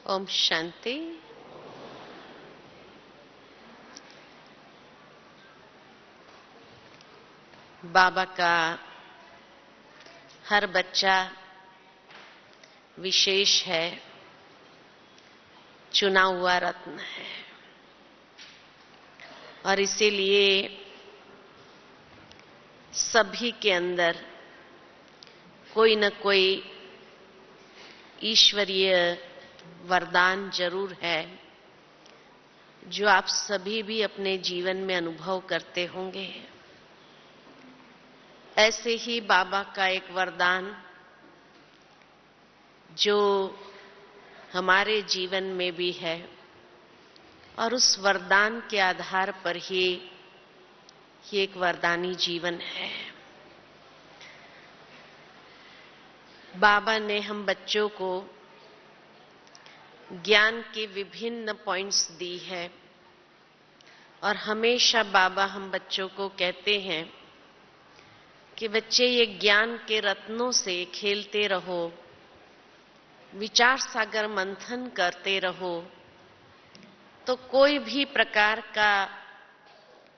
ओम शांति। बाबा का हर बच्चा विशेष है, चुना हुआ रत्न है और इसीलिए सभी के अंदर कोई न कोई ईश्वरीय वरदान जरूर है जो आप सभी भी अपने जीवन में अनुभव करते होंगे। ऐसे ही बाबा का एक वरदान जो हमारे जीवन में भी है और उस वरदान के आधार पर ही ये एक वरदानी जीवन है। बाबा ने हम बच्चों को ज्ञान के विभिन्न पॉइंट्स दी है और हमेशा बाबा हम बच्चों को कहते हैं कि बच्चे ये ज्ञान के रत्नों से खेलते रहो, विचार सागर मंथन करते रहो, तो कोई भी प्रकार का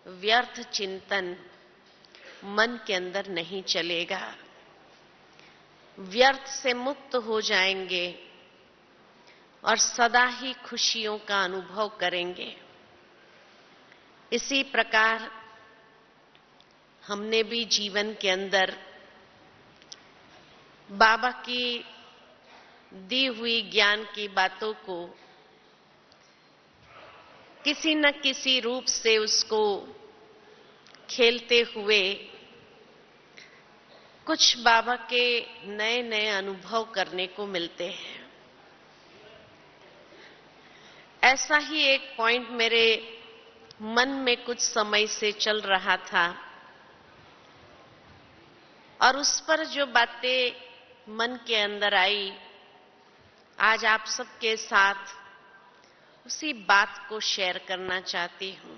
व्यर्थ चिंतन मन के अंदर नहीं चलेगा। व्यर्थ से मुक्त हो जाएंगे और सदा ही खुशियों का अनुभव करेंगे। इसी प्रकार हमने भी जीवन के अंदर बाबा की दी हुई ज्ञान की बातों को किसी न किसी रूप से उसको खेलते हुए कुछ बाबा के नए नए अनुभव करने को मिलते हैं। ऐसा ही एक पॉइंट मेरे मन में कुछ समय से चल रहा था और उस पर जो बातें मन के अंदर आई, आज आप सबके साथ उसी बात को शेयर करना चाहती हूं।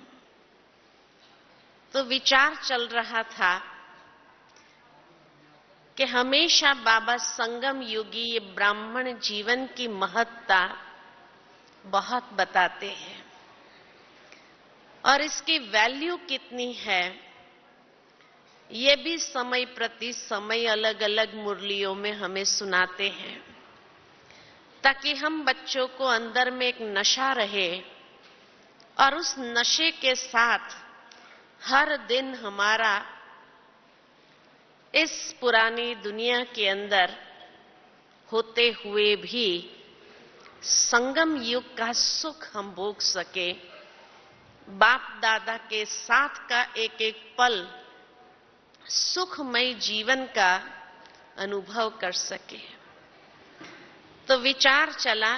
तो विचार चल रहा था कि हमेशा बाबा संगम युगी ये ब्राह्मण जीवन की महत्ता बहुत बताते हैं और इसकी वैल्यू कितनी है ये भी समय प्रति समय अलग अलग मुरलियों में हमें सुनाते हैं, ताकि हम बच्चों को अंदर में एक नशा रहे और उस नशे के साथ हर दिन हमारा इस पुरानी दुनिया के अंदर होते हुए भी संगम युग का सुख हम भोग सके, बाप दादा के साथ का एक एक पल सुखमय जीवन का अनुभव कर सके। तो विचार चला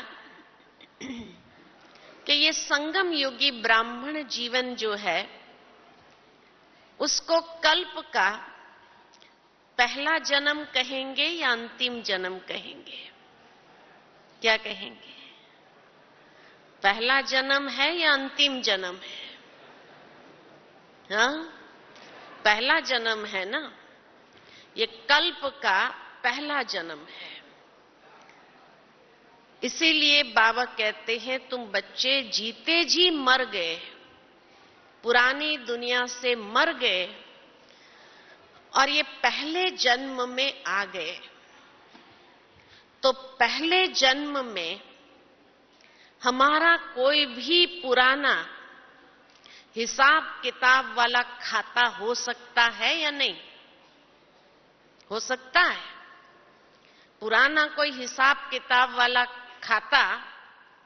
कि ये संगम युगी ब्राह्मण जीवन जो है उसको कल्प का पहला जन्म कहेंगे या अंतिम जन्म कहेंगे? क्या कहेंगे? पहला जन्म है या अंतिम जन्म है? हाँ, पहला जन्म है ना। ये कल्प का पहला जन्म है। इसीलिए बाबा कहते हैं तुम बच्चे जीते जी मर गए, पुरानी दुनिया से मर गए और ये पहले जन्म में आ गए। तो पहले जन्म में हमारा कोई भी पुराना हिसाब किताब वाला खाता हो सकता है या नहीं? हो सकता है। पुराना कोई हिसाब किताब वाला खाता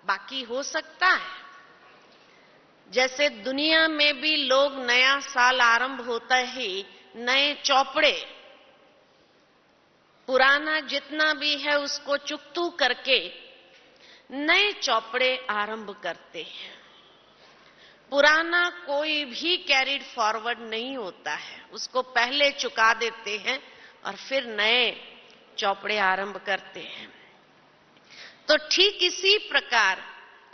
बाकी हो सकता है। जैसे दुनिया में भी लोग नया साल आरंभ होता ही नए चौपड़े, पुराना जितना भी है उसको चुकतू करके नए चौपड़े आरंभ करते हैं। पुराना कोई भी कैरिड फॉरवर्ड नहीं होता है, उसको पहले चुका देते हैं और फिर नए चौपड़े आरंभ करते हैं। तो ठीक इसी प्रकार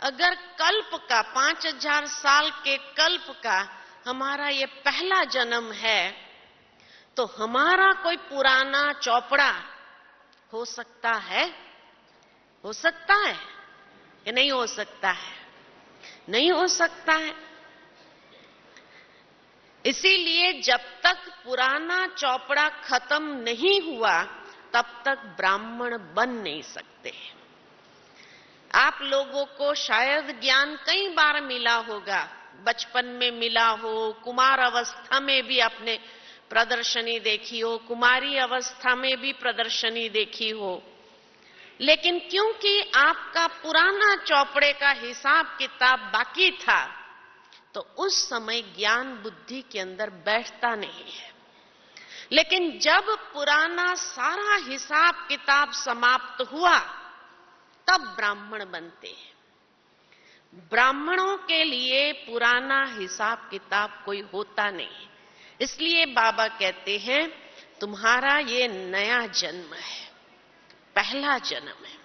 अगर कल्प का 5000 साल के कल्प का हमारा ये पहला जन्म है तो हमारा कोई पुराना चौपड़ा हो सकता है? हो सकता है। कि नहीं हो सकता है, नहीं हो सकता है। इसीलिए जब तक पुराना चौपड़ा खत्म नहीं हुआ तब तक ब्राह्मण बन नहीं सकते। आप लोगों को शायद ज्ञान कई बार मिला होगा, बचपन में मिला हो, कुमार अवस्था में भी आपने प्रदर्शनी देखी हो, कुमारी अवस्था में भी प्रदर्शनी देखी हो, लेकिन क्योंकि आपका पुराना चौपड़े का हिसाब किताब बाकी था तो उस समय ज्ञान बुद्धि के अंदर बैठता नहीं है। लेकिन जब पुराना सारा हिसाब किताब समाप्त हुआ तब ब्राह्मण बनते हैं। ब्राह्मणों के लिए पुराना हिसाब किताब कोई होता नहीं। इसलिए बाबा कहते हैं तुम्हारा ये नया जन्म है, पहला जन्म है।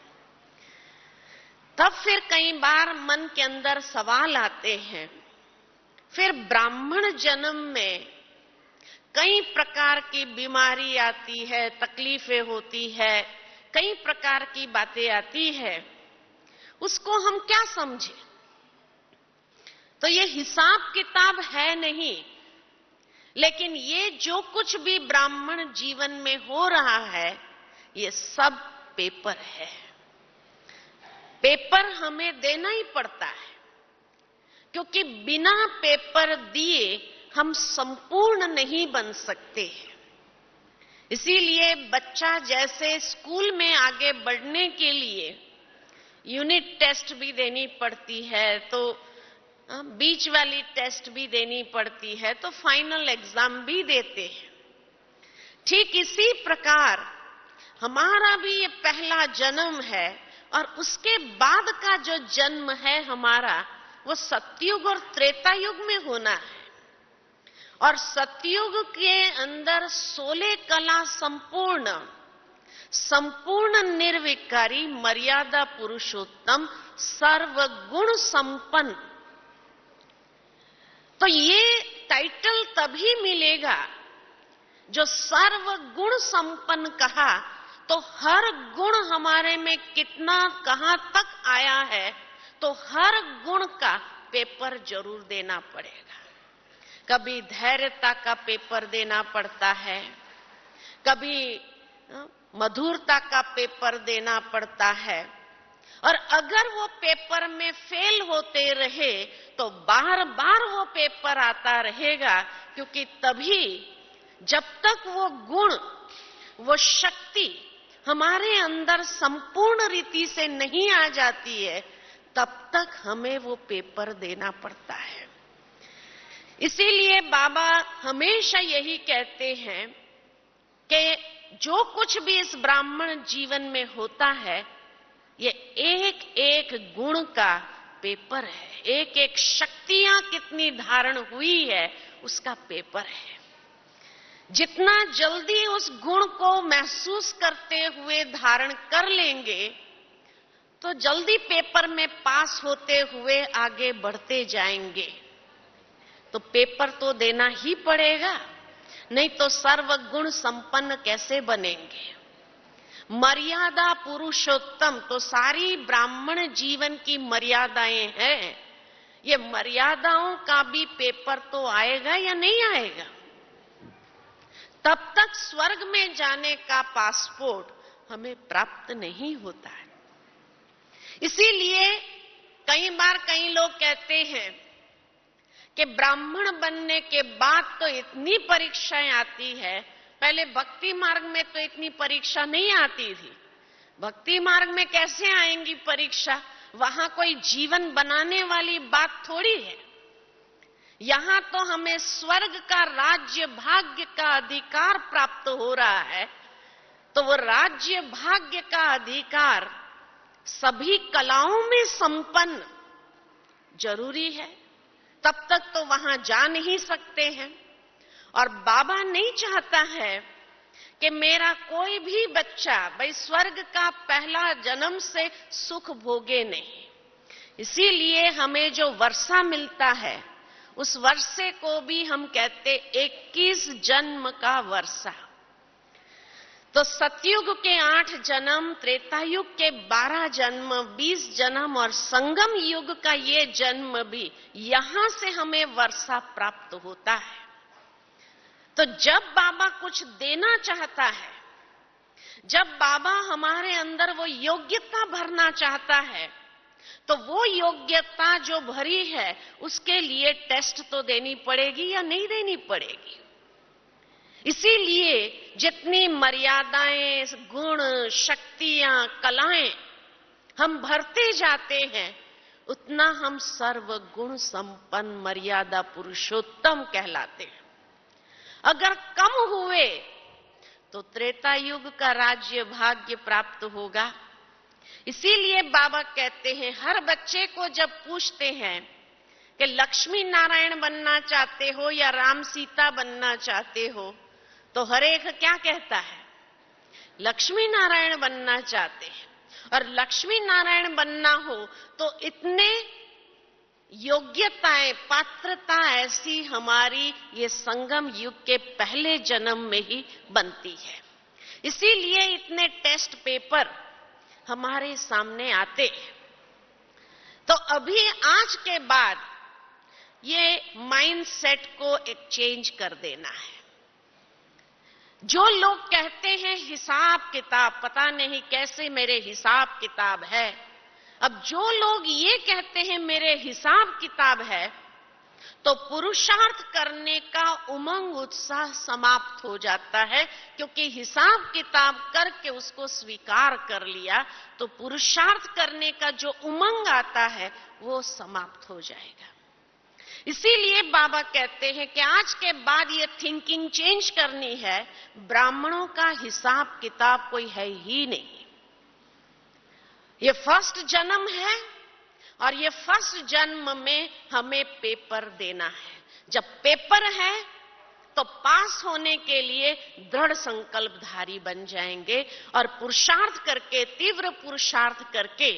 तब फिर कई बार मन के अंदर सवाल आते हैं, फिर ब्राह्मण जन्म में कई प्रकार की बीमारी आती है, तकलीफें होती है, कई प्रकार की बातें आती है, उसको हम क्या समझे? तो ये हिसाब किताब है नहीं, लेकिन ये जो कुछ भी ब्राह्मण जीवन में हो रहा है ये सब पेपर है। पेपर हमें देना ही पड़ता है, क्योंकि बिना पेपर दिए हम संपूर्ण नहीं बन सकते। इसीलिए बच्चा जैसे स्कूल में आगे बढ़ने के लिए यूनिट टेस्ट भी देनी पड़ती है, तो बीच वाली टेस्ट भी देनी पड़ती है, तो फाइनल एग्जाम भी देते हैं। ठीक इसी प्रकार हमारा भी ये पहला जन्म है और उसके बाद का जो जन्म है हमारा वो सतयुग और त्रेता युग में होना है। और सतयुग के अंदर 16 कला संपूर्ण निर्विकारी मर्यादा पुरुषोत्तम सर्वगुण संपन्न। तो ये टाइटल तभी मिलेगा जो सर्वगुण संपन्न कहा, तो हर गुण हमारे में कितना कहां तक आया है, तो हर गुण का पेपर जरूर देना पड़ेगा। कभी धैर्यता का पेपर देना पड़ता है, कभी मधुरता का पेपर देना पड़ता है, और अगर वो पेपर में फेल होते रहे तो बार बार वो पेपर आता रहेगा, क्योंकि तभी जब तक वो गुण, वो शक्ति हमारे अंदर संपूर्ण रीति से नहीं आ जाती है, तब तक हमें वो पेपर देना पड़ता है। इसीलिए बाबा हमेशा यही कहते हैं कि जो कुछ भी इस ब्राह्मण जीवन में होता है ये एक एक गुण का पेपर है, एक एक शक्तियां कितनी धारण हुई है उसका पेपर है। जितना जल्दी उस गुण को महसूस करते हुए धारण कर लेंगे तो जल्दी पेपर में पास होते हुए आगे बढ़ते जाएंगे। तो पेपर तो देना ही पड़ेगा, नहीं तो सर्वगुण संपन्न कैसे बनेंगे। मर्यादा पुरुषोत्तम, तो सारी ब्राह्मण जीवन की मर्यादाएं हैं, ये मर्यादाओं का भी पेपर तो आएगा या नहीं आएगा। तब तक स्वर्ग में जाने का पासपोर्ट हमें प्राप्त नहीं होता है। इसीलिए कई बार कई लोग कहते हैं कि ब्राह्मण बनने के बाद तो इतनी परीक्षाएं आती है, पहले भक्ति मार्ग में तो इतनी परीक्षा नहीं आती थी। भक्ति मार्ग में कैसे आएंगी परीक्षा? वहां कोई जीवन बनाने वाली बात थोड़ी है। यहां तो हमें स्वर्ग का राज्य भाग्य का अधिकार प्राप्त हो रहा है, तो वो राज्य भाग्य का अधिकार सभी कलाओं में संपन्न जरूरी है, तब तक तो वहां जा नहीं सकते हैं। और बाबा नहीं चाहता है कि मेरा कोई भी बच्चा भाई स्वर्ग का पहला जन्म से सुख भोगे नहीं। इसीलिए हमें जो वर्षा मिलता है उस वर्षे को भी हम कहते 21 जन्म का वर्षा। तो सतयुग के 8 जन्म, त्रेतायुग के 12 जन्म, 20 जन्म और संगम युग का ये जन्म भी, यहां से हमें वर्षा प्राप्त होता है। तो जब बाबा कुछ देना चाहता है, जब बाबा हमारे अंदर वो योग्यता भरना चाहता है, तो वो योग्यता जो भरी है उसके लिए टेस्ट तो देनी पड़ेगी या नहीं देनी पड़ेगी। इसीलिए जितनी मर्यादाएं, गुण, शक्तियां, कलाएं हम भरते जाते हैं, उतना हम सर्वगुण संपन्न मर्यादा पुरुषोत्तम कहलाते हैं। अगर कम हुए तो त्रेता युग का राज्य भाग्य प्राप्त होगा। इसीलिए बाबा कहते हैं, हर बच्चे को जब पूछते हैं कि लक्ष्मी नारायण बनना चाहते हो या राम सीता बनना चाहते हो, तो हर एक क्या कहता है? लक्ष्मी नारायण बनना चाहते हैं। और लक्ष्मी नारायण बनना हो तो इतने योग्यताएं, पात्रता ऐसी हमारी ये संगम युग के पहले जन्म में ही बनती है। इसीलिए इतने टेस्ट पेपर हमारे सामने आते हैं। तो अभी आज के बाद ये माइंड सेट को एक चेंज कर देना है। जो लोग कहते हैं हिसाब किताब, पता नहीं कैसे मेरे हिसाब किताब है, अब जो लोग ये कहते हैं मेरे हिसाब किताब है, तो पुरुषार्थ करने का उमंग, उत्साह समाप्त हो जाता है। क्योंकि हिसाब किताब करके उसको स्वीकार कर लिया तो पुरुषार्थ करने का जो उमंग आता है वो समाप्त हो जाएगा। इसीलिए बाबा कहते हैं कि आज के बाद ये थिंकिंग चेंज करनी है। ब्राह्मणों का हिसाब किताब कोई है ही नहीं। ये फर्स्ट जन्म है और ये फर्स्ट जन्म में हमें पेपर देना है। जब पेपर है तो पास होने के लिए दृढ़ संकल्पधारी बन जाएंगे और पुरुषार्थ करके, तीव्र पुरुषार्थ करके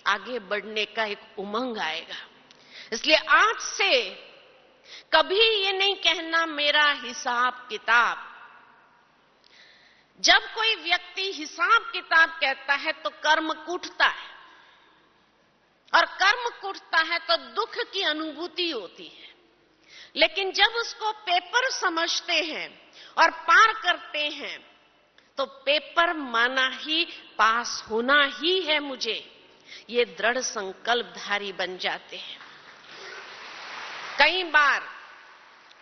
आगे बढ़ने का एक उमंग आएगा। इसलिए आज से कभी ये नहीं कहना मेरा हिसाब किताब। जब कोई व्यक्ति हिसाब किताब कहता है तो कर्म कूटता है, और कर्म कूटता है तो दुख की अनुभूति होती है। लेकिन जब उसको पेपर समझते हैं और पार करते हैं तो पेपर माना ही पास होना ही है मुझे, ये दृढ़ संकल्पधारी बन जाते हैं। कई बार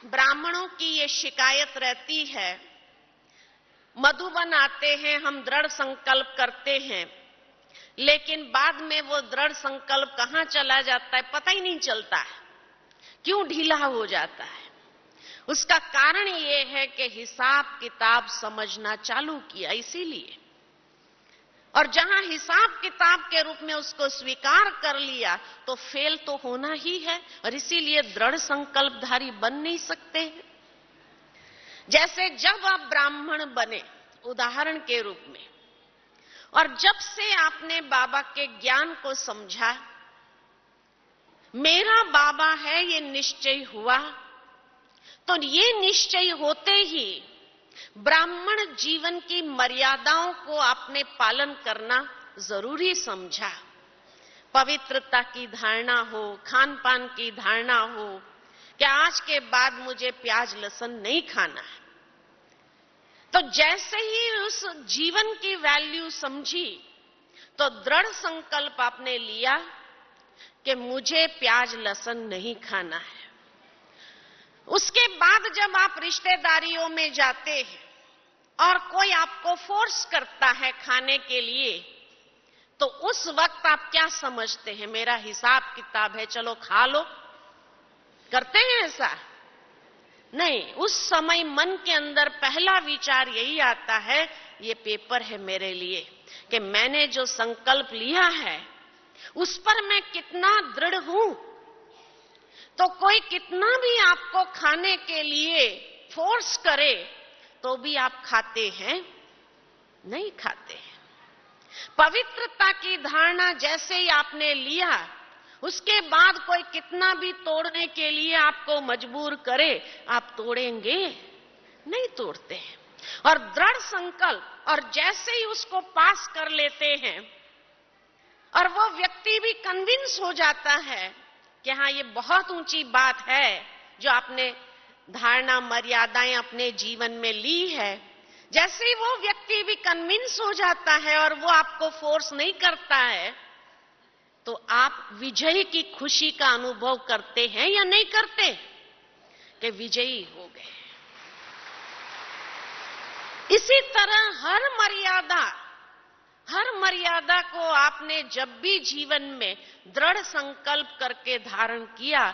ब्राह्मणों की ये शिकायत रहती है, मधुबन आते हैं, हम दृढ़ संकल्प करते हैं, लेकिन बाद में वो दृढ़ संकल्प कहां चला जाता है पता ही नहीं चलता है। क्यों ढीला हो जाता है? उसका कारण ये है कि हिसाब किताब समझना चालू किया इसीलिए। और जहां हिसाब किताब के रूप में उसको स्वीकार कर लिया तो फेल तो होना ही है, और इसीलिए दृढ़ संकल्पधारी बन नहीं सकते हैं। जैसे जब आप ब्राह्मण बने, उदाहरण के रूप में, और जब से आपने बाबा के ज्ञान को समझा, मेरा बाबा है ये निश्चय हुआ, तो ये निश्चय होते ही ब्राह्मण जीवन की मर्यादाओं को आपने पालन करना जरूरी समझा। पवित्रता की धारणा हो, खान पान की धारणा हो कि आज के बाद मुझे प्याज लहसुन नहीं खाना है। तो जैसे ही उस जीवन की वैल्यू समझी तो दृढ़ संकल्प आपने लिया कि मुझे प्याज लहसुन नहीं खाना है। उसके बाद जब आप रिश्तेदारियों में जाते हैं और कोई आपको फोर्स करता है खाने के लिए, तो उस वक्त आप क्या समझते हैं? मेरा हिसाब किताब है, चलो खा लो। करते हैं ऐसा? नहीं, उस समय मन के अंदर पहला विचार यही आता है, ये पेपर है मेरे लिए कि मैंने जो संकल्प लिया है उस पर मैं कितना दृढ़ हूं। तो कोई कितना भी आपको खाने के लिए फोर्स करे तो भी आप खाते हैं? नहीं खाते हैं। पवित्रता की धारणा जैसे ही आपने लिया, उसके बाद कोई कितना भी तोड़ने के लिए आपको मजबूर करे, आप तोड़ेंगे? नहीं तोड़ते हैं। और दृढ़ संकल्प, और जैसे ही उसको पास कर लेते हैं और वो व्यक्ति भी कन्विंस हो जाता है कि हाँ, ये बहुत ऊंची बात है जो आपने धारणा, मर्यादाएं अपने जीवन में ली है, जैसे ही वो व्यक्ति भी कन्विंस हो जाता है और वो आपको फोर्स नहीं करता है, तो आप विजय की खुशी का अनुभव करते हैं या नहीं करते कि विजयी हो गए। इसी तरह हर मर्यादा को आपने जब भी जीवन में दृढ़ संकल्प करके धारण किया,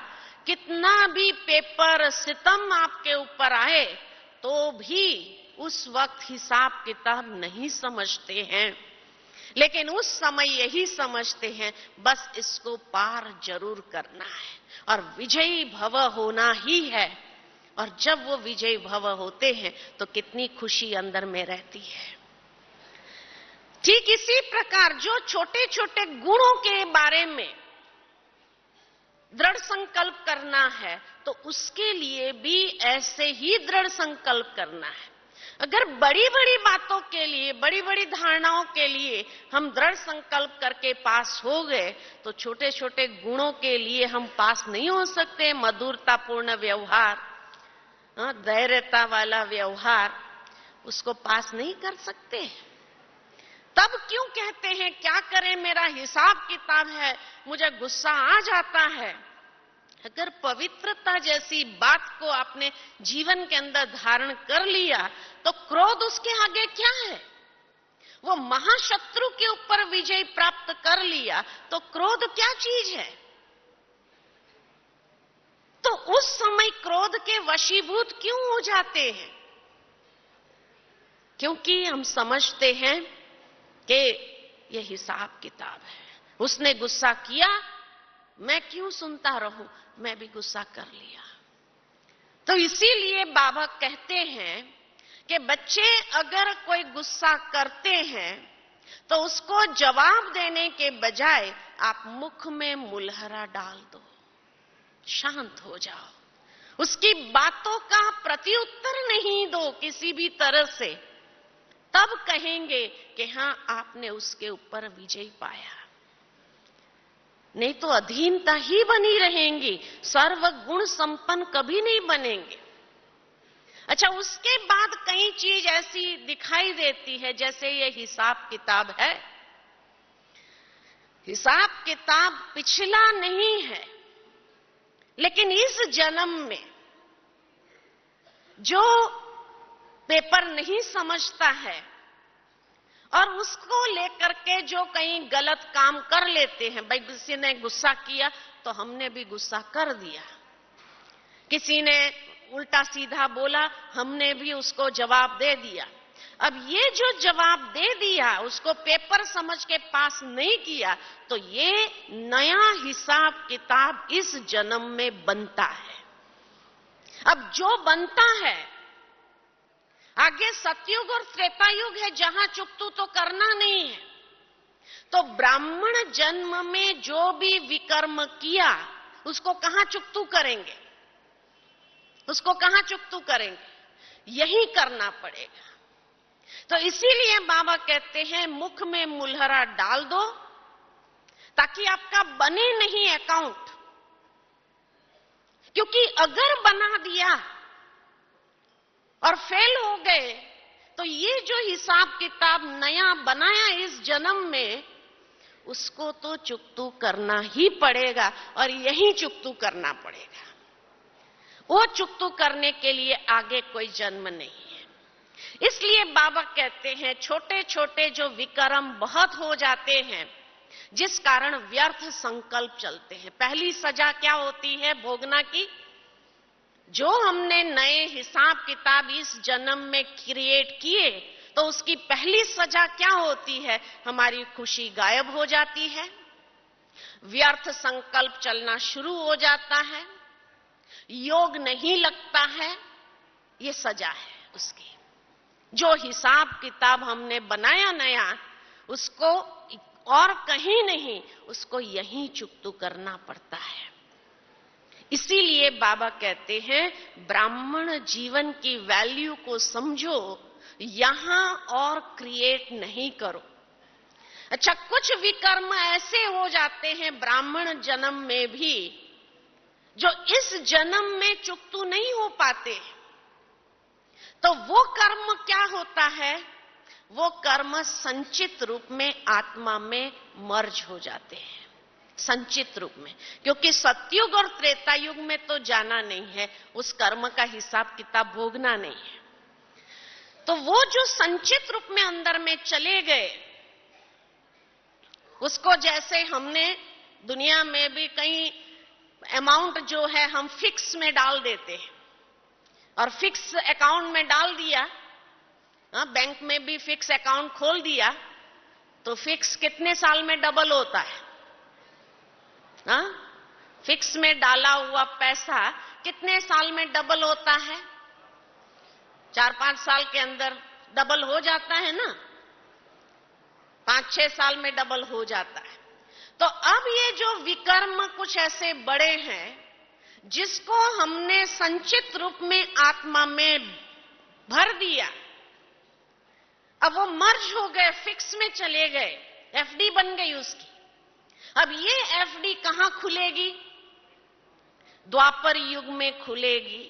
कितना भी पेपर सितम आपके ऊपर आए तो भी उस वक्त हिसाब किताब नहीं समझते हैं, लेकिन उस समय यही समझते हैं बस इसको पार जरूर करना है और विजयी भव होना ही है। और जब वो विजयी भव होते हैं तो कितनी खुशी अंदर में रहती है। ठीक इसी प्रकार जो छोटे छोटे गुणों के बारे में दृढ़ संकल्प करना है, तो उसके लिए भी ऐसे ही दृढ़ संकल्प करना है। अगर बड़ी बड़ी बातों के लिए, बड़ी बड़ी धारणाओं के लिए हम दृढ़ संकल्प करके पास हो गए, तो छोटे छोटे गुणों के लिए हम पास नहीं हो सकते। मधुरतापूर्ण व्यवहार, धैर्यता वाला व्यवहार, उसको पास नहीं कर सकते। तब क्यों कहते हैं क्या करें, मेरा हिसाब किताब है, मुझे गुस्सा आ जाता है। अगर पवित्रता जैसी बात को आपने जीवन के अंदर धारण कर लिया तो क्रोध उसके आगे क्या है? वो महाशत्रु के ऊपर विजय प्राप्त कर लिया तो क्रोध क्या चीज है? तो उस समय क्रोध के वशीभूत क्यों हो जाते हैं? क्योंकि हम समझते हैं कि ये हिसाब किताब है, उसने गुस्सा किया, मैं क्यों सुनता रहूं, मैं भी गुस्सा कर लिया। तो इसीलिए बाबा कहते हैं कि बच्चे अगर कोई गुस्सा करते हैं तो उसको जवाब देने के बजाय आप मुख में मुलहरा डाल दो, शांत हो जाओ, उसकी बातों का प्रत्युत्तर नहीं दो किसी भी तरह से। तब कहेंगे कि हां, आपने उसके ऊपर विजय पाया। नहीं तो अधीनता ही बनी रहेंगी, सर्वगुण संपन्न कभी नहीं बनेंगे। अच्छा, उसके बाद कई चीज ऐसी दिखाई देती है, जैसे ये हिसाब किताब है। हिसाब किताब पिछला नहीं है, लेकिन इस जन्म में जो पेपर नहीं समझता है और उसको लेकर के जो कहीं गलत काम कर लेते हैं, भाई किसी ने गुस्सा किया तो हमने भी गुस्सा कर दिया, किसी ने उल्टा सीधा बोला हमने भी उसको जवाब दे दिया। अब ये जो जवाब दे दिया उसको पेपर समझ के पास नहीं किया, तो ये नया हिसाब किताब इस जन्म में बनता है। अब जो बनता है, आगे सतयुग और त्रेता युग है जहां चुकतू तो करना नहीं है। तो ब्राह्मण जन्म में जो भी विकर्म किया उसको कहां चुकतू करेंगे, उसको कहां चुकतू करेंगे? यही करना पड़ेगा। तो इसीलिए बाबा कहते हैं मुख में मुलहरा डाल दो, ताकि आपका बने नहीं अकाउंट। क्योंकि अगर बना दिया और फेल हो गए तो ये जो हिसाब किताब नया बनाया इस जन्म में, उसको तो चुकतू करना ही पड़ेगा और यही चुकतू करना पड़ेगा। वो चुकतू करने के लिए आगे कोई जन्म नहीं है। इसलिए बाबा कहते हैं छोटे छोटे जो विकर्म बहुत हो जाते हैं, जिस कारण व्यर्थ संकल्प चलते हैं। पहली सजा क्या होती है भोगना की? जो हमने नए हिसाब किताब इस जन्म में क्रिएट किए, तो उसकी पहली सजा क्या होती है? हमारी खुशी गायब हो जाती है, व्यर्थ संकल्प चलना शुरू हो जाता है, योग नहीं लगता है। ये सजा है उसकी। जो हिसाब किताब हमने बनाया नया, उसको और कहीं नहीं, उसको यहीं चुकतू करना पड़ता है। इसीलिए बाबा कहते हैं ब्राह्मण जीवन की वैल्यू को समझो यहां और क्रिएट नहीं करो। अच्छा, कुछ विकर्म ऐसे हो जाते हैं ब्राह्मण जन्म में भी जो इस जन्म में चुकतू नहीं हो पाते, तो वो कर्म क्या होता है? वो कर्म संचित रूप में आत्मा में मर्ज हो जाते हैं, संचित रूप में, क्योंकि सतयुग और त्रेता युग में तो जाना नहीं है, उस कर्म का हिसाब किताब भोगना नहीं है। तो वो जो संचित रूप में अंदर में चले गए, उसको जैसे हमने दुनिया में भी कई अमाउंट जो है हम फिक्स में डाल देते हैं, और फिक्स अकाउंट में डाल दिया, बैंक में भी फिक्स अकाउंट खोल दिया, तो फिक्स कितने साल में डबल होता है? फिक्स में डाला हुआ पैसा कितने साल में डबल होता है? 4-5 साल के अंदर डबल हो जाता है ना, 5-6 साल में डबल हो जाता है। तो अब ये जो विकर्म कुछ ऐसे बड़े हैं जिसको हमने संचित रूप में आत्मा में भर दिया, अब वो मर्ज हो गए, फिक्स में चले गए, एफडी बन गई उसकी। अब ये एफडी कहां खुलेगी? द्वापर युग में खुलेगी।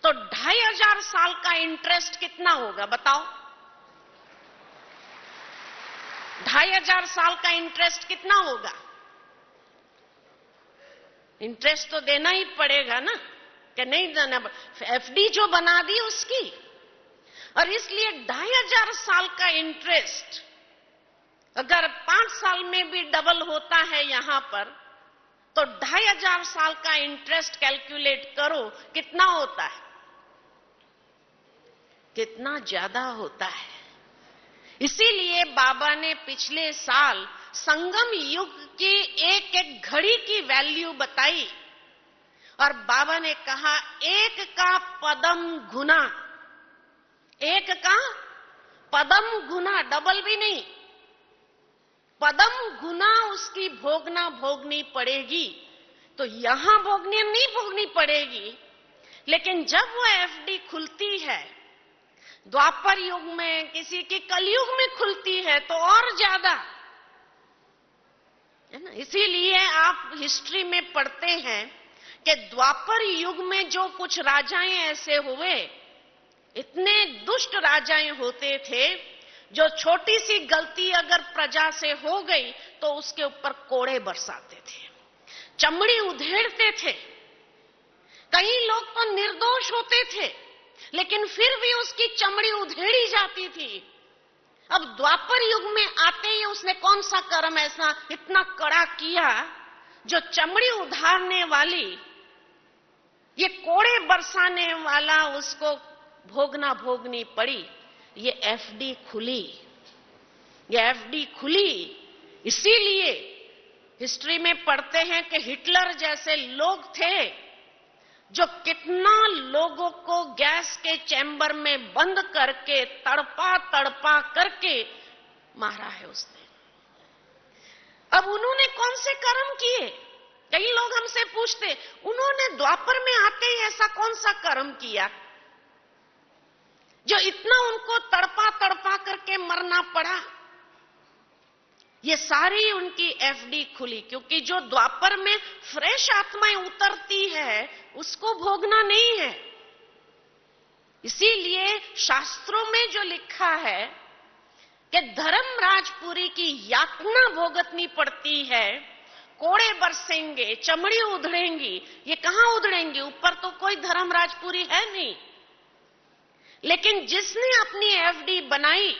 तो 2500 साल का इंटरेस्ट कितना होगा बताओ? 2500 साल का इंटरेस्ट कितना होगा? इंटरेस्ट तो देना ही पड़ेगा ना, कि नहीं देना? एफडी जो बना दी उसकी, और इसलिए 2500 साल का इंटरेस्ट अगर 5 साल में भी डबल होता है यहां पर, तो 2500 साल का इंटरेस्ट कैलकुलेट करो कितना होता है, कितना ज्यादा होता है। इसीलिए बाबा ने पिछले साल संगम युग की एक एक घड़ी की वैल्यू बताई, और बाबा ने कहा एक का पदम गुना, एक का पदम गुना, डबल भी नहीं, पदम गुना उसकी भोगनी पड़ेगी। तो यहां नहीं भोगनी पड़ेगी, लेकिन जब वो एफडी खुलती है द्वापर युग में, किसी की कलयुग में खुलती है, तो और ज्यादा है ना। इसीलिए आप हिस्ट्री में पढ़ते हैं कि द्वापर युग में जो कुछ राजाएं ऐसे हुए, इतने दुष्ट राजाएं होते थे जो छोटी सी गलती अगर प्रजा से हो गई तो उसके ऊपर कोड़े बरसाते थे, चमड़ी उधेड़ते थे। कई लोग तो निर्दोष होते थे, लेकिन फिर भी उसकी चमड़ी उधेड़ी जाती थी। अब द्वापर युग में आते ही उसने कौन सा कर्म ऐसा इतना कड़ा किया जो चमड़ी उधारने वाली, ये कोड़े बरसाने वाला उसको भोगनी पड़ी। ये एफडी खुली, ये एफडी खुली। इसीलिए हिस्ट्री में पढ़ते हैं कि हिटलर जैसे लोग थे जो कितना लोगों को गैस के चैम्बर में बंद करके तड़पा करके मारा है उसने। अब उन्होंने कौन से कर्म किए? कई लोग हमसे पूछते, उन्होंने द्वापर में आते ही ऐसा कौन सा कर्म किया जो इतना उनको तड़पा करके मरना पड़ा? ये सारी उनकी एफडी खुली, क्योंकि जो द्वापर में फ्रेश आत्माएं उतरती है उसको भोगना नहीं है। इसीलिए शास्त्रों में जो लिखा है कि धर्मराजपुरी की यातना भोगतनी पड़ती है, कोड़े बरसेंगे, चमड़ी उधड़ेंगी। ये कहां उधड़ेंगी? ऊपर तो कोई धर्मराजपुरी है नहीं, लेकिन जिसने अपनी एफडी बनाई,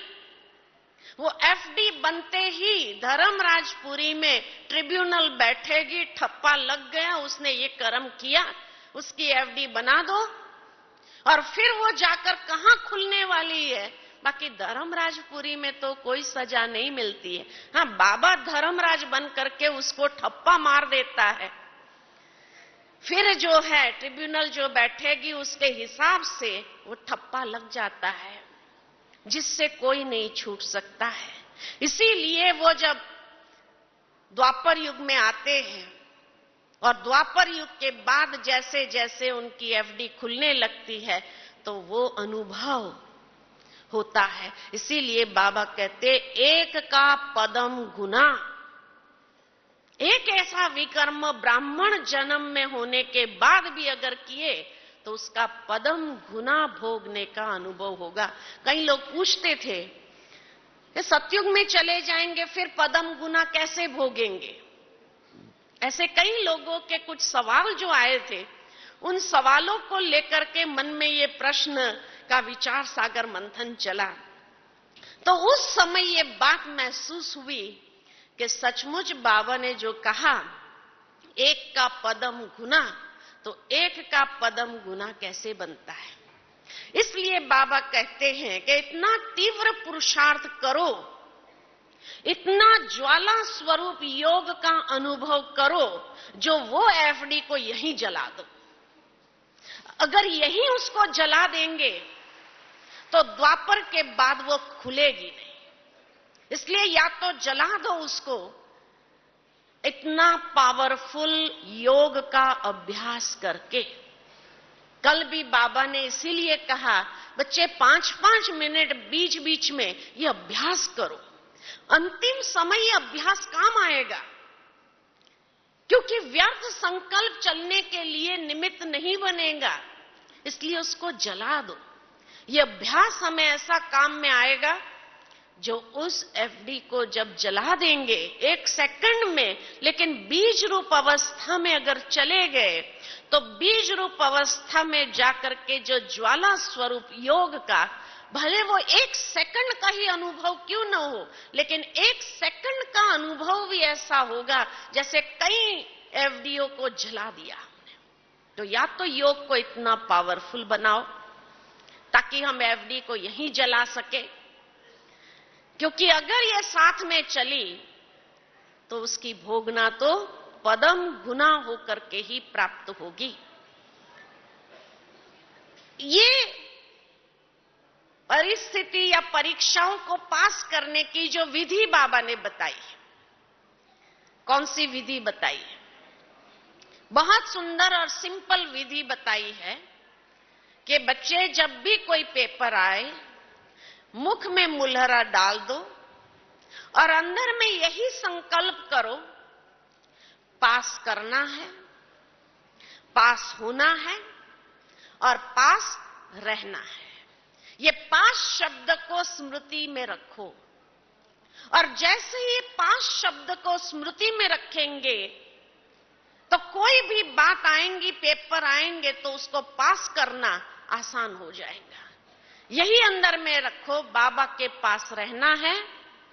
वो एफडी बनते ही धर्मराजपुरी में ट्रिब्यूनल बैठेगी, ठप्पा लग गया, उसने ये कर्म किया, उसकी एफडी बना दो, और फिर वो जाकर कहां खुलने वाली है? बाकी धर्मराजपुरी में तो कोई सजा नहीं मिलती है। हाँ, बाबा धर्मराज बन करके उसको ठप्पा मार देता है, फिर जो है ट्रिब्यूनल जो बैठेगी उसके हिसाब से वो ठप्पा लग जाता है, जिससे कोई नहीं छूट सकता है। इसीलिए वो जब द्वापर युग में आते हैं और द्वापर युग के बाद जैसे जैसे उनकी एफडी खुलने लगती है, तो वो अनुभव, होता है। इसीलिए बाबा कहते एक का पदम गुना, एक ऐसा विकर्म ब्राह्मण जन्म में होने के बाद भी अगर किए तो उसका पदम गुना भोगने का अनुभव होगा। कई लोग पूछते थे कि सतयुग में चले जाएंगे फिर पदम गुना कैसे भोगेंगे। ऐसे कई लोगों के कुछ सवाल जो आए थे, उन सवालों को लेकर के मन में ये प्रश्न का विचार सागर मंथन चला। तो उस समय ये बात महसूस हुई कि सचमुच बाबा ने जो कहा एक का पदम गुना, तो एक का पदम गुना कैसे बनता है। इसलिए बाबा कहते हैं कि इतना तीव्र पुरुषार्थ करो, इतना ज्वाला स्वरूप योग का अनुभव करो, जो वो एफडी को यहीं जला दो। अगर यहीं उसको जला देंगे तो द्वापर के बाद वो खुलेगी नहीं। इसलिए या तो जला दो उसको, इतना पावरफुल योग का अभ्यास करके। कल भी बाबा ने इसीलिए कहा बच्चे 5-5 मिनट बीच बीच में ये अभ्यास करो। अंतिम समय ये अभ्यास काम आएगा, क्योंकि व्यर्थ संकल्प चलने के लिए निमित्त नहीं बनेगा। इसलिए उसको जला दो। ये अभ्यास हमें ऐसा काम में आएगा जो उस एफडी को जब जला देंगे 1 सेकंड में, लेकिन बीज रूप अवस्था में अगर चले गए तो बीज रूप अवस्था में जाकर के जो ज्वाला स्वरूप योग का, भले वो 1 सेकंड का ही अनुभव क्यों न हो, लेकिन 1 सेकंड का अनुभव भी ऐसा होगा जैसे कई एफडीओ को जला दिया हमने। तो या तो योग को इतना पावरफुल बनाओ ताकि हम एफडी को यहीं जला सके, क्योंकि अगर ये साथ में चली तो उसकी भोगना तो पदम गुना होकर के ही प्राप्त होगी। ये परिस्थिति या परीक्षाओं को पास करने की जो विधि बाबा ने बताई, कौन सी विधि बताई है? बहुत सुंदर और सिंपल विधि बताई है कि बच्चे जब भी कोई पेपर आए, मुख में मुलहरा डाल दो और अंदर में यही संकल्प करो, पास करना है, पास होना है और पास रहना है। ये 5 शब्द को स्मृति में रखो, और जैसे ही 5 शब्द को स्मृति में रखेंगे तो कोई भी बात आएंगी, पेपर आएंगे तो उसको पास करना आसान हो जाएगा। यही अंदर में रखो, बाबा के पास रहना है,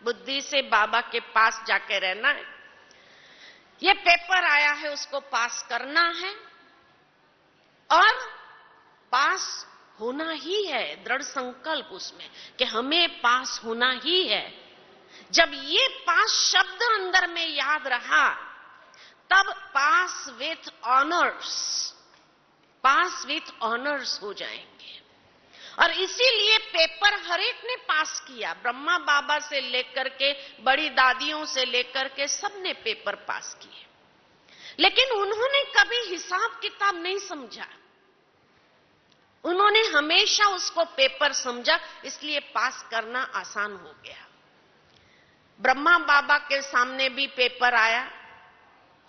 बुद्धि से बाबा के पास जाके रहना है। ये पेपर आया है उसको पास करना है और पास होना ही है। दृढ़ संकल्प उसमें कि हमें पास होना ही है। जब ये 5 शब्द अंदर में याद रहा तब pass with honours, pass with honours हो जाएंगे। और इसीलिए पेपर हर एक ने पास किया, ब्रह्मा बाबा से लेकर के बड़ी दादियों से लेकर के सबने पेपर पास किए, लेकिन उन्होंने कभी हिसाब किताब नहीं समझा। उन्होंने हमेशा उसको पेपर समझा, इसलिए पास करना आसान हो गया। ब्रह्मा बाबा के सामने भी पेपर आया,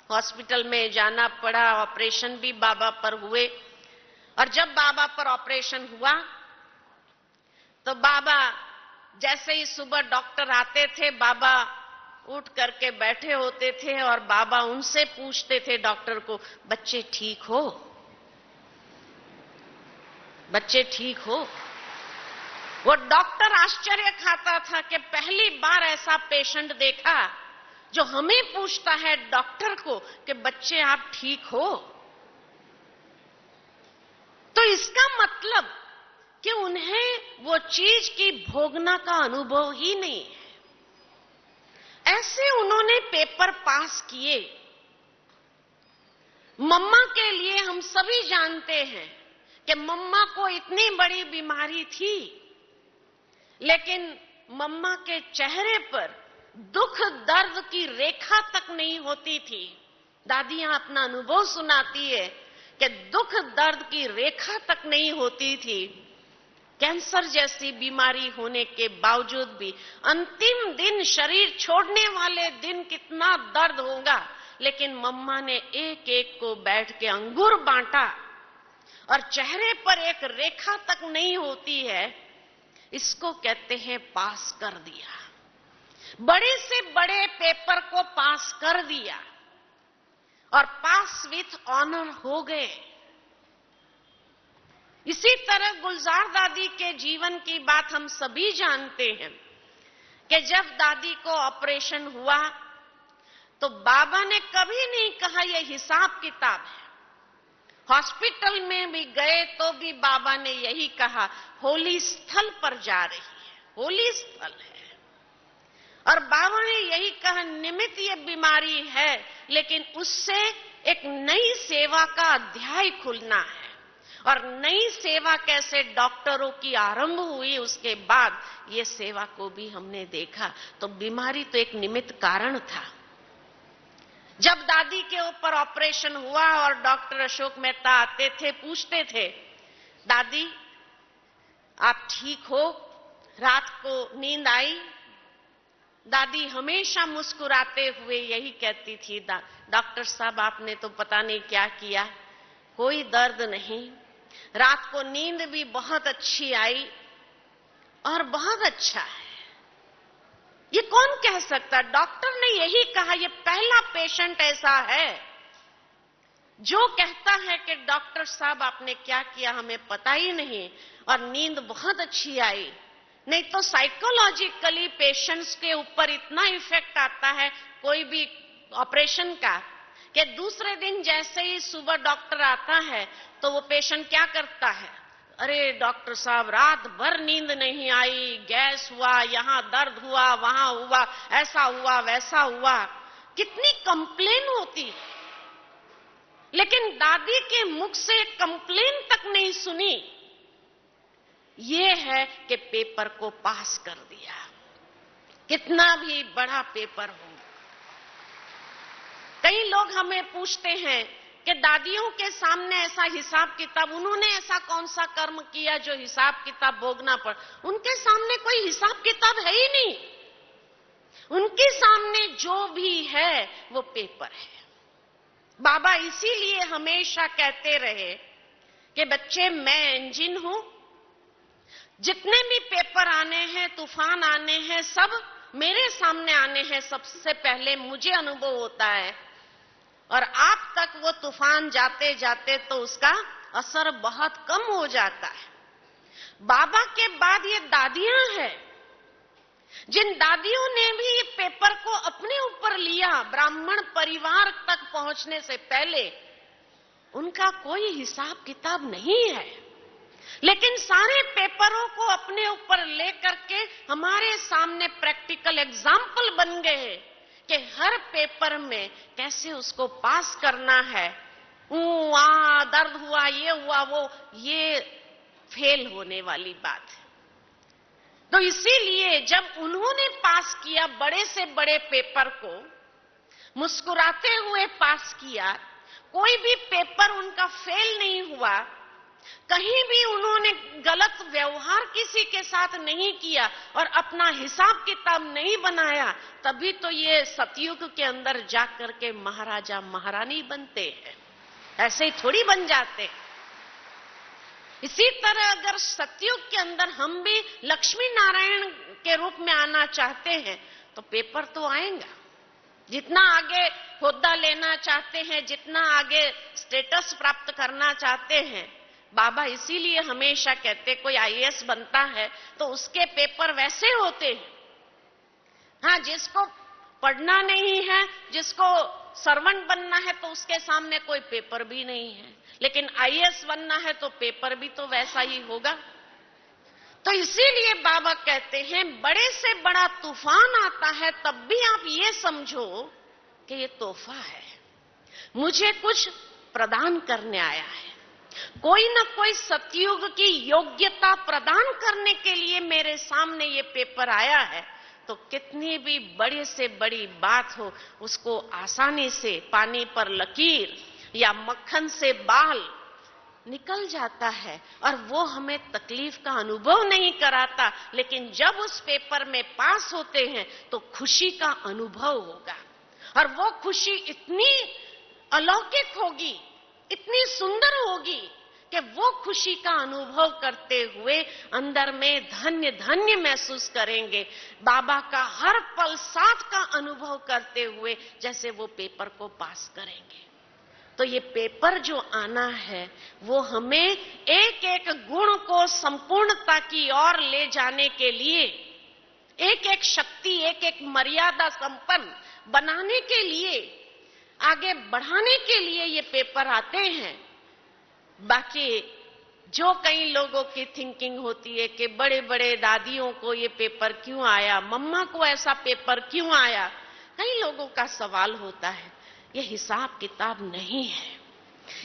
हॉस्पिटल में जाना पड़ा, ऑपरेशन भी बाबा पर हुए। और जब बाबा पर ऑपरेशन हुआ तो बाबा जैसे ही सुबह डॉक्टर आते थे, बाबा उठ करके बैठे होते थे और बाबा उनसे पूछते थे डॉक्टर को, बच्चे ठीक हो, बच्चे ठीक हो। वो डॉक्टर आश्चर्य खाता था कि पहली बार ऐसा पेशेंट देखा जो हमें पूछता है डॉक्टर को कि बच्चे आप ठीक हो। तो इसका मतलब कि उन्हें वो चीज की भोगना का अनुभव ही नहीं है। ऐसे उन्होंने पेपर पास किए। मम्मा के लिए हम सभी जानते हैं कि मम्मा को इतनी बड़ी बीमारी थी, लेकिन मम्मा के चेहरे पर दुख दर्द की रेखा तक नहीं होती थी। दादियां अपना अनुभव सुनाती है कि दुख दर्द की रेखा तक नहीं होती थी। कैंसर जैसी बीमारी होने के बावजूद भी अंतिम दिन, शरीर छोड़ने वाले दिन कितना दर्द होगा, लेकिन मम्मा ने एक एक को बैठ के अंगूर बांटा और चेहरे पर एक रेखा तक नहीं होती है, इसको कहते हैं पास कर दिया। बड़े से बड़े पेपर को पास कर दिया और पास विथ ऑनर हो गए। इसी तरह गुलजार दादी के जीवन की बात हम सभी जानते हैं कि जब दादी को ऑपरेशन हुआ तो बाबा ने कभी नहीं कहा यह हिसाब किताब है। हॉस्पिटल में भी गए तो भी बाबा ने यही कहा, होली स्थल पर जा रही है, होली स्थल है। और बाबा ने यही कहा, निमित्त ये बीमारी है, लेकिन उससे एक नई सेवा का अध्याय खुलना है। और नई सेवा कैसे डॉक्टरों की आरंभ हुई, उसके बाद ये सेवा को भी हमने देखा। तो बीमारी तो एक निमित्त कारण था। जब दादी के ऊपर ऑपरेशन हुआ और डॉक्टर अशोक मेहता आते थे, पूछते थे, दादी आप ठीक हो, रात को नींद आई? दादी हमेशा मुस्कुराते हुए यही कहती थी, डॉक्टर साहब आपने तो पता नहीं क्या किया, कोई दर्द नहीं, रात को नींद भी बहुत अच्छी आई और बहुत अच्छा है। ये कौन कह सकता? डॉक्टर ने यही कहा। ये पहला पेशेंट ऐसा है जो कहता है कि डॉक्टर साहब आपने क्या किया हमें पता ही नहीं और नींद बहुत अच्छी आई। नहीं तो साइकोलॉजिकली पेशेंट्स के ऊपर इतना इफेक्ट आता है कोई भी ऑपरेशन का कि दूसरे दिन जैसे ही सुबह डॉक्टर आता है तो वो पेशेंट क्या करता है, अरे डॉक्टर साहब रात भर नींद नहीं आई, गैस हुआ, यहां दर्द हुआ, वहां हुआ, ऐसा हुआ, वैसा हुआ, कितनी कंप्लेन होती है। लेकिन दादी के मुख से कंप्लेन तक नहीं सुनी। ये है कि पेपर को पास कर दिया, कितना भी बड़ा पेपर हो। कई लोग हमें पूछते हैं कि दादियों के सामने ऐसा हिसाब किताब, उन्होंने ऐसा कौन सा कर्म किया जो हिसाब किताब भोगना पड़। उनके सामने कोई हिसाब किताब है ही नहीं। उनके सामने जो भी है वो पेपर है। बाबा इसीलिए हमेशा कहते रहे कि बच्चे मैं इंजन हूं, जितने भी पेपर आने हैं, तूफान आने हैं, सब मेरे सामने आने हैं, सबसे पहले मुझे अनुभव होता है और आप तक वो तूफान जाते जाते तो उसका असर बहुत कम हो जाता है। बाबा के बाद ये दादियां हैं, जिन दादियों ने भी ये पेपर को अपने ऊपर लिया ब्राह्मण परिवार तक पहुंचने से पहले। उनका कोई हिसाब किताब नहीं है, लेकिन सारे पेपरों को अपने ऊपर लेकर के हमारे सामने प्रैक्टिकल एग्जाम्पल बन गए कि हर पेपर में कैसे उसको पास करना है। दर्द हुआ, ये हुआ, वो, ये फेल होने वाली बात है। तो इसीलिए जब उन्होंने पास किया बड़े से बड़े पेपर को, मुस्कुराते हुए पास किया, कोई भी पेपर उनका फेल नहीं हुआ, कहीं भी उन्होंने गलत व्यवहार किसी के साथ नहीं किया और अपना हिसाब किताब नहीं बनाया, तभी तो ये सतयुग के अंदर जाकर के महाराजा महारानी बनते हैं। ऐसे ही थोड़ी बन जाते। इसी तरह अगर सतयुग के अंदर हम भी लक्ष्मी नारायण के रूप में आना चाहते हैं तो पेपर तो आएगा। जितना आगे होद्दा लेना चाहते हैं, जितना आगे स्टेटस प्राप्त करना चाहते हैं, बाबा इसीलिए हमेशा कहते कोई आईएएस बनता है तो उसके पेपर वैसे होते हैं। हाँ, जिसको पढ़ना नहीं है, जिसको सर्वेंट बनना है तो उसके सामने कोई पेपर भी नहीं है, लेकिन आईएएस बनना है तो पेपर भी तो वैसा ही होगा। तो इसीलिए बाबा कहते हैं बड़े से बड़ा तूफान आता है तब भी आप ये समझो कि ये तोहफा है, मुझे कुछ प्रदान करने आया है, कोई ना कोई सतयुग की योग्यता प्रदान करने के लिए मेरे सामने ये पेपर आया है। तो कितनी भी बड़े से बड़ी बात हो उसको आसानी से पानी पर लकीर या मक्खन से बाल निकल जाता है और वो हमें तकलीफ का अनुभव नहीं कराता, लेकिन जब उस पेपर में पास होते हैं तो खुशी का अनुभव होगा। और वो खुशी इतनी अलौकिक होगी, इतनी सुंदर होगी कि वो खुशी का अनुभव करते हुए अंदर में धन्य धन्य महसूस करेंगे, बाबा का हर पल साथ का अनुभव करते हुए जैसे वो पेपर को पास करेंगे। तो ये पेपर जो आना है वो हमें एक एक गुण को संपूर्णता की ओर ले जाने के लिए, एक एक शक्ति, एक एक मर्यादा संपन्न बनाने के लिए, आगे बढ़ाने के लिए ये पेपर आते हैं। बाकी जो कई लोगों की थिंकिंग होती है कि बड़े बड़े दादियों को ये पेपर क्यों आया, मम्मा को ऐसा पेपर क्यों आया, कई लोगों का सवाल होता है। ये हिसाब किताब नहीं है।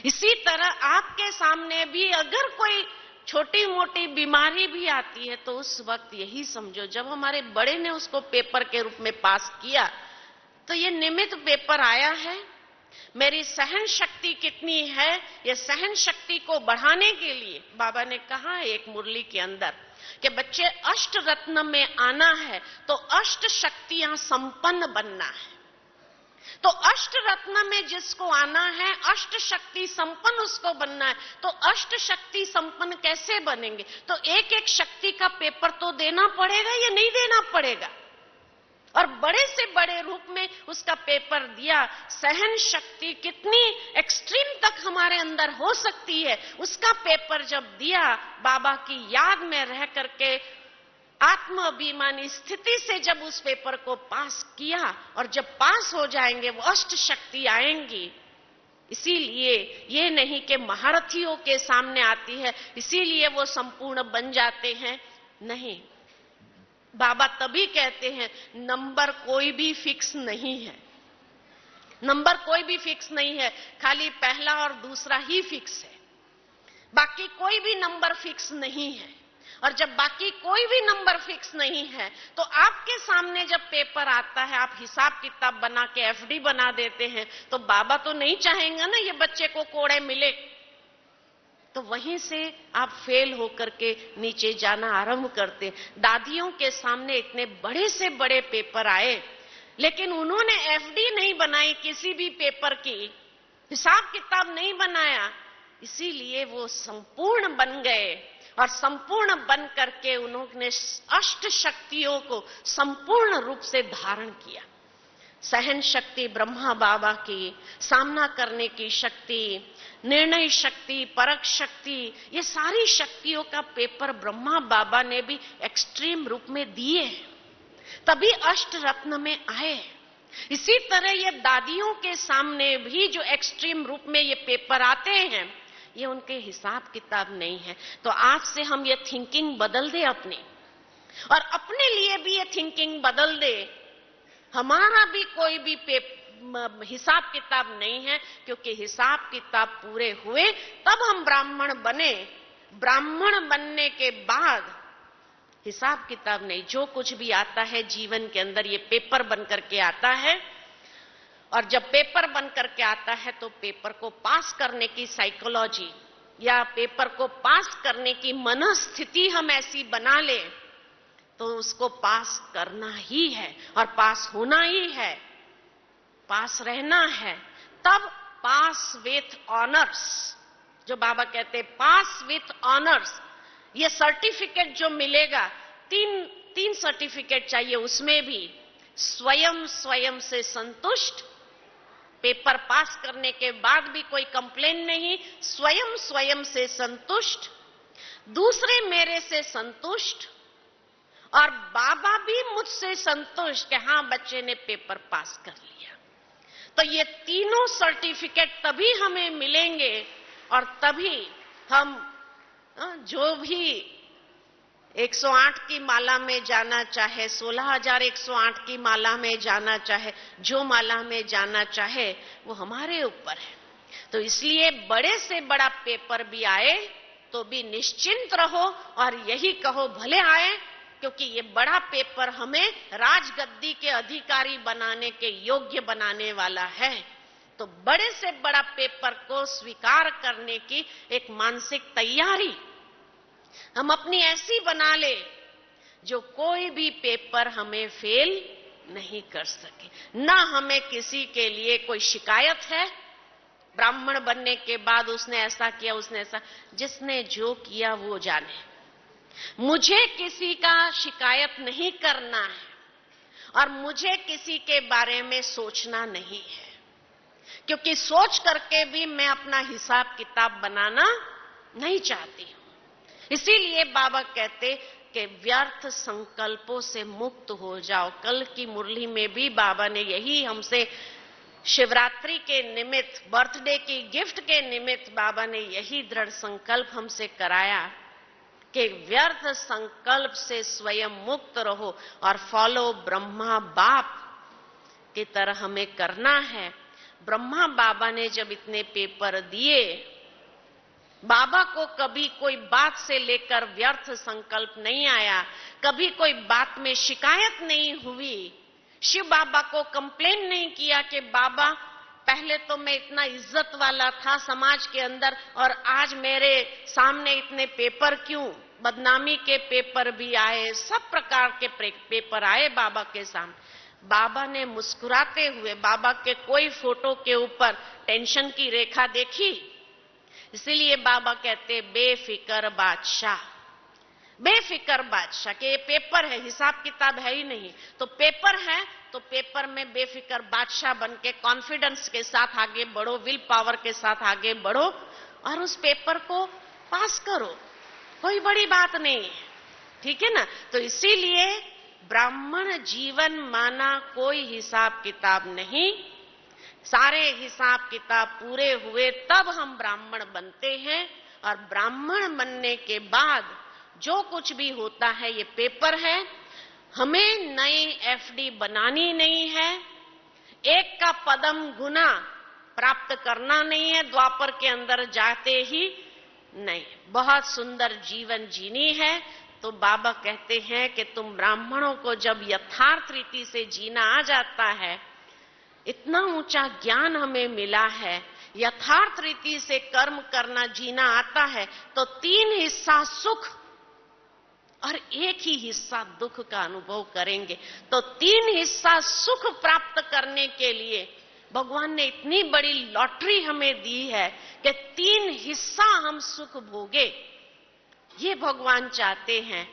इसी तरह आपके सामने भी अगर कोई छोटी मोटी बीमारी भी आती है तो उस वक्त यही समझो, जब हमारे बड़े ने उसको पेपर के रूप में पास किया तो ये निमित्त पेपर आया है। मेरी सहन शक्ति कितनी है, ये सहन शक्ति को बढ़ाने के लिए बाबा ने कहा है एक मुरली के अंदर कि बच्चे अष्ट रत्न में आना है तो अष्ट शक्तियां संपन्न बनना है। तो अष्ट रत्न में जिसको आना है, अष्ट शक्ति संपन्न उसको बनना है। तो अष्ट शक्ति संपन्न कैसे बनेंगे? तो एक एक शक्ति का पेपर तो देना पड़ेगा या नहीं देना पड़ेगा? और बड़े से बड़े रूप में उसका पेपर दिया। सहन शक्ति कितनी एक्सट्रीम तक हमारे अंदर हो सकती है, उसका पेपर जब दिया, बाबा की याद में रह करके आत्माभिमानी स्थिति से जब उस पेपर को पास किया, और जब पास हो जाएंगे वो अष्ट शक्ति आएंगी। इसीलिए ये नहीं कि महारथियों के सामने आती है इसीलिए वो संपूर्ण बन जाते हैं, नहीं। बाबा तभी कहते हैं नंबर कोई भी फिक्स नहीं है, नंबर कोई भी फिक्स नहीं है, खाली पहला और दूसरा ही फिक्स है, बाकी कोई भी नंबर फिक्स नहीं है। और जब बाकी कोई भी नंबर फिक्स नहीं है तो आपके सामने जब पेपर आता है, आप हिसाब किताब बना के एफडी बना देते हैं, तो बाबा तो नहीं चाहेंगे ना ये बच्चे को कोड़े मिले। तो वहीं से आप फेल होकर के नीचे जाना आरंभ करते। दादियों के सामने इतने बड़े से बड़े पेपर आए, लेकिन उन्होंने एफडी नहीं बनाई, किसी भी पेपर की हिसाब किताब नहीं बनाया, इसीलिए वो संपूर्ण बन गए। और संपूर्ण बन करके उन्होंने अष्ट शक्तियों को संपूर्ण रूप से धारण किया। सहन शक्ति ब्रह्मा बाबा की, सामना करने की शक्ति, निर्णय शक्ति, परख शक्ति, ये सारी शक्तियों का पेपर ब्रह्मा बाबा ने भी एक्सट्रीम रूप में दिए, तभी अष्ट रत्न में आए। इसी तरह ये दादियों के सामने भी जो एक्सट्रीम रूप में ये पेपर आते हैं, ये उनके हिसाब किताब नहीं है। तो आज से हम ये थिंकिंग बदल दे अपनी, और अपने लिए भी ये थिंकिंग बदल दे। हमारा भी कोई भी हिसाब किताब नहीं है, क्योंकि हिसाब किताब पूरे हुए तब हम ब्राह्मण बने। ब्राह्मण बनने के बाद हिसाब किताब नहीं, जो कुछ भी आता है जीवन के अंदर ये पेपर बन करके आता है। और जब पेपर बन करके आता है तो पेपर को पास करने की साइकोलॉजी या पेपर को पास करने की मनस्थिति हम ऐसी बना ले तो उसको पास करना ही है और पास होना ही है, पास रहना है। तब पास विथ ऑनर्स, जो बाबा कहते पास विथ ऑनर्स, ये सर्टिफिकेट जो मिलेगा, तीन सर्टिफिकेट चाहिए, उसमें भी स्वयं से संतुष्ट, पेपर पास करने के बाद भी कोई कंप्लेन नहीं, स्वयं से संतुष्ट, दूसरे मेरे से संतुष्ट, और बाबा भी मुझसे संतुष्ट कि हाँ बच्चे ने पेपर पास कर लिया। तो ये तीनों सर्टिफिकेट तभी हमें मिलेंगे और तभी हम जो भी 108 की माला में जाना चाहे, 16,108 की माला में जाना चाहे, जो माला में जाना चाहे, वो हमारे ऊपर है। तो इसलिए बड़े से बड़ा पेपर भी आए तो भी निश्चिंत रहो और यही कहो भले आए, क्योंकि ये बड़ा पेपर हमें राजगद्दी के अधिकारी बनाने के योग्य बनाने वाला है। तो बड़े से बड़ा पेपर को स्वीकार करने की एक मानसिक तैयारी हम अपनी ऐसी बना ले जो कोई भी पेपर हमें फेल नहीं कर सके। ना हमें किसी के लिए कोई शिकायत है, ब्राह्मण बनने के बाद उसने ऐसा किया, उसने ऐसा, जिसने जो किया वो जाने। मुझे किसी का शिकायत नहीं करना है और मुझे किसी के बारे में सोचना नहीं है, क्योंकि सोच करके भी मैं अपना हिसाब किताब बनाना नहीं चाहती हूं। इसीलिए बाबा कहते कि व्यर्थ संकल्पों से मुक्त हो जाओ। कल की मुरली में भी बाबा ने यही हमसे शिवरात्रि के निमित्त, बर्थडे की गिफ्ट के निमित्त बाबा ने यही दृढ़ संकल्प हमसे कराया कि व्यर्थ संकल्प से स्वयं मुक्त रहो और फॉलो ब्रह्मा बाप की तरह हमें करना है। ब्रह्मा बाबा ने जब इतने पेपर दिए, बाबा को कभी कोई बात से लेकर व्यर्थ संकल्प नहीं आया, कभी कोई बात में शिकायत नहीं हुई। शिव बाबा को कंप्लेन नहीं किया कि बाबा पहले तो मैं इतना इज्जत वाला था समाज के अंदर और आज मेरे सामने इतने पेपर क्यों। बदनामी के पेपर भी आए, सब प्रकार के पेपर आए बाबा के सामने। बाबा ने मुस्कुराते हुए, बाबा के कोई फोटो के ऊपर टेंशन की रेखा देखी? इसीलिए बाबा कहते बेफिक्र बादशाह, बेफिक्र बादशाह के ये पेपर है, हिसाब किताब है ही नहीं, तो पेपर है तो पेपर में बेफिक्र बादशाह बन के कॉन्फिडेंस के साथ आगे बढ़ो, विल पावर के साथ आगे बढ़ो और उस पेपर को पास करो। कोई बड़ी बात नहीं है, ठीक है ना। तो इसीलिए ब्राह्मण जीवन माना कोई हिसाब किताब नहीं। सारे हिसाब किताब पूरे हुए तब हम ब्राह्मण बनते हैं और ब्राह्मण बनने के बाद जो कुछ भी होता है ये पेपर है। हमें नई एफडी बनानी नहीं है, एक का पदम गुना प्राप्त करना नहीं है द्वापर के अंदर जाते ही नहीं, बहुत सुंदर जीवन जीनी है। तो बाबा कहते हैं कि तुम ब्राह्मणों को जब यथार्थ रीति से जीना आ जाता है, इतना ऊंचा ज्ञान हमें मिला है, यथार्थ रीति से कर्म करना जीना आता है, तो 3 हिस्सा सुख और 1 ही हिस्सा दुख का अनुभव करेंगे। तो 3 हिस्सा सुख प्राप्त करने के लिए भगवान ने इतनी बड़ी लॉटरी हमें दी है कि 3 हिस्सा हम सुख भोगे, ये भगवान चाहते हैं।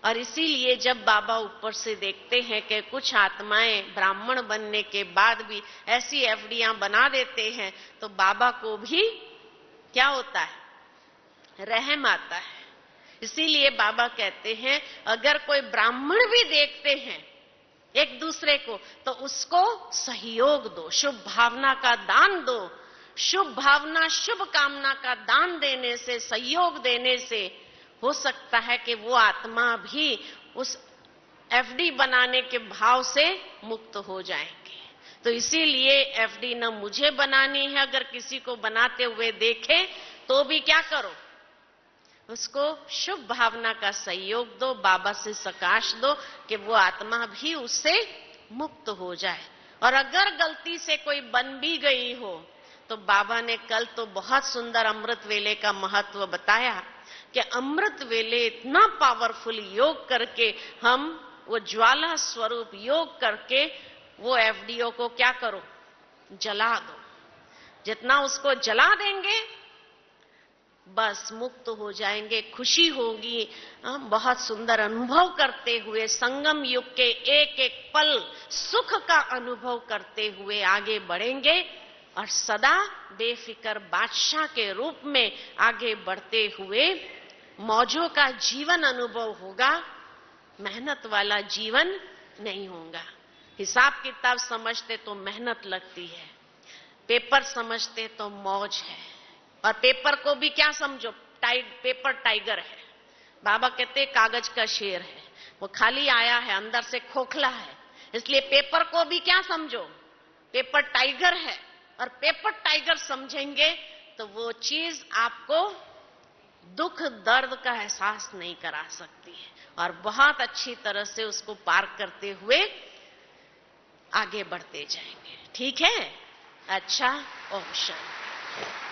और इसीलिए जब बाबा ऊपर से देखते हैं कि कुछ आत्माएं ब्राह्मण बनने के बाद भी ऐसी एफडियां बना देते हैं, तो बाबा को भी क्या होता है, रहम आता है। इसीलिए बाबा कहते हैं अगर कोई ब्राह्मण भी देखते हैं एक दूसरे को तो उसको सहयोग दो, शुभ भावना का दान दो। शुभ भावना, शुभ कामना का दान देने से, सहयोग देने से हो सकता है कि वो आत्मा भी उस एफडी बनाने के भाव से मुक्त हो जाएंगे। तो इसीलिए एफडी न मुझे बनानी है, अगर किसी को बनाते हुए देखे तो भी क्या करो, उसको शुभ भावना का सहयोग दो, बाबा से सकाश दो कि वो आत्मा भी उससे मुक्त हो जाए। और अगर गलती से कोई बन भी गई हो तो बाबा ने कल तो बहुत सुंदर अमृत वेले का महत्व बताया कि अमृत वेले इतना पावरफुल योग करके हम वो ज्वाला स्वरूप योग करके वो एफडीओ को क्या करो, जला दो। जितना उसको जला देंगे बस मुक्त हो जाएंगे, खुशी होगी। हम बहुत सुंदर अनुभव करते हुए संगम युग के एक एक पल सुख का अनुभव करते हुए आगे बढ़ेंगे और सदा बेफिक्र बादशाह के रूप में आगे बढ़ते हुए मौजों का जीवन अनुभव होगा, मेहनत वाला जीवन नहीं होगा। हिसाब किताब समझते तो मेहनत लगती है, पेपर समझते तो मौज है। और पेपर को भी क्या समझो, पेपर टाइगर है। बाबा कहते कागज का शेर है, वो खाली आया है, अंदर से खोखला है, इसलिए पेपर को भी क्या समझो, पेपर टाइगर है। और पेपर टाइगर समझेंगे तो वो चीज आपको दुख दर्द का एहसास नहीं करा सकती है और बहुत अच्छी तरह से उसको पार करते हुए आगे बढ़ते जाएंगे। ठीक है, अच्छा, ओम शांति।